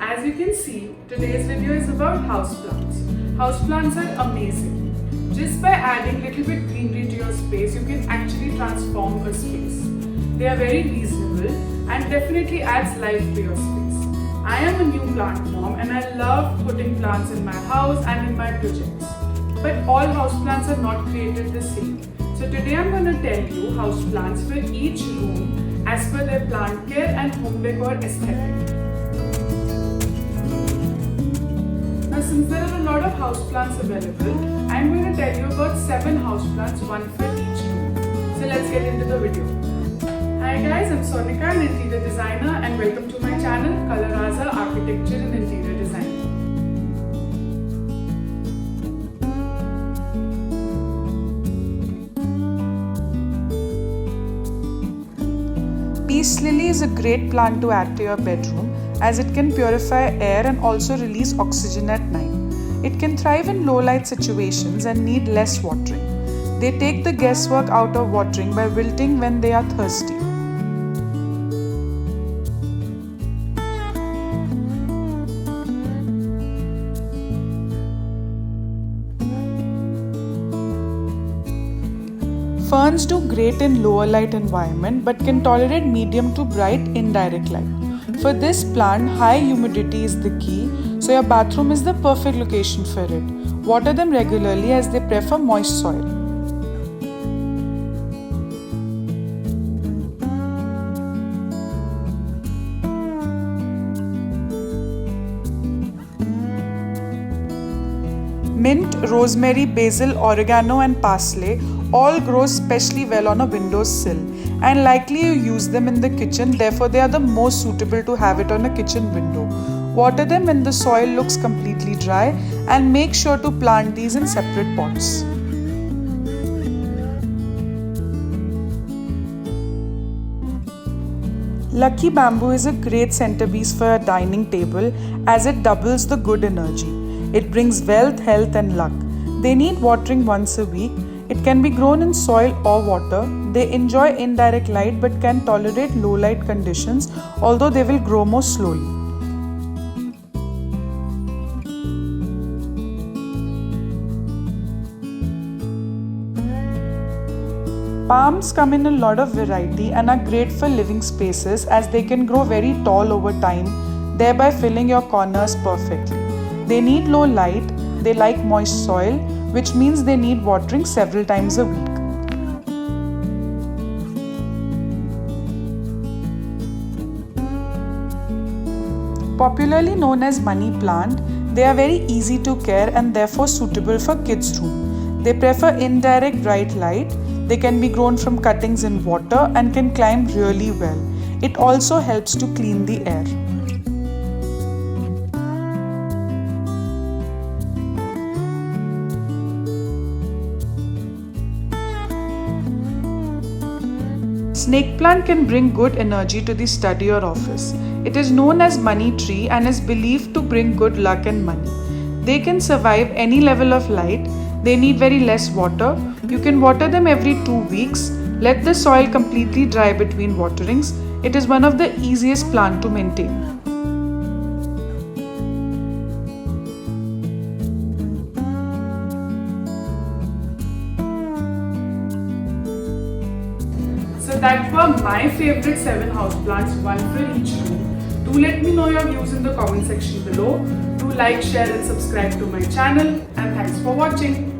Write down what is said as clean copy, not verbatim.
As you can see, today's video is about houseplants. Houseplants are amazing. Just by adding little bit greenery to your space, you can actually transform a space. They are very reasonable and definitely adds life to your space. I am a new plant mom and I love putting plants in my house and in my projects. But all houseplants are not created the same. So today I'm going to tell you houseplants for each room as per their plant care and home decor aesthetic. Now since there are a lot of houseplants available, I'm going to tell you about 7 houseplants, one for each room. So let's get into the video. Hi guys, I'm Sonika, an interior designer, and welcome to my channel Coloraza Architecture and Interior Design. Peace lily is a great plant to add to your bedroom as it can purify air and also release oxygen at night. It can thrive in low light situations and need less watering. They take the guesswork out of watering by wilting when they are thirsty. Ferns do great in lower light environment but can tolerate medium to bright indirect light. For this plant, high humidity is the key, so your bathroom is the perfect location for it. Water them regularly as they prefer moist soil. Mint, rosemary, basil, oregano and parsley all grow especially well on a windowsill, and likely you use them in the kitchen, therefore they are the most suitable to have it on a kitchen window. Water them when the soil looks completely dry and make sure to plant these in separate pots. Lucky bamboo is a great centerpiece for a dining table as it doubles the good energy. It brings wealth, health and luck. They need watering once a week. It can be grown in soil or water. They enjoy indirect light but can tolerate low light conditions, although they will grow more slowly. Palms come in a lot of variety and are great for living spaces as they can grow very tall over time, thereby filling your corners perfectly. They need low light, they like moist soil, which means they need watering several times a week. Popularly known as money plant, they are very easy to care and therefore suitable for kids' room. They prefer indirect bright light. They can be grown from cuttings in water and can climb really well. It also helps to clean the air. Snake plant can bring good energy to the study or office. It is known as money tree and is believed to bring good luck and money. They can survive any level of light. They need very less water. You can water them every 2 weeks. Let the soil completely dry between waterings. It is one of the easiest plants to maintain. So that were my favorite 7 houseplants, one for each room. Do let me know your views in the comment section below. Do like, share and subscribe to my channel, and thanks for watching.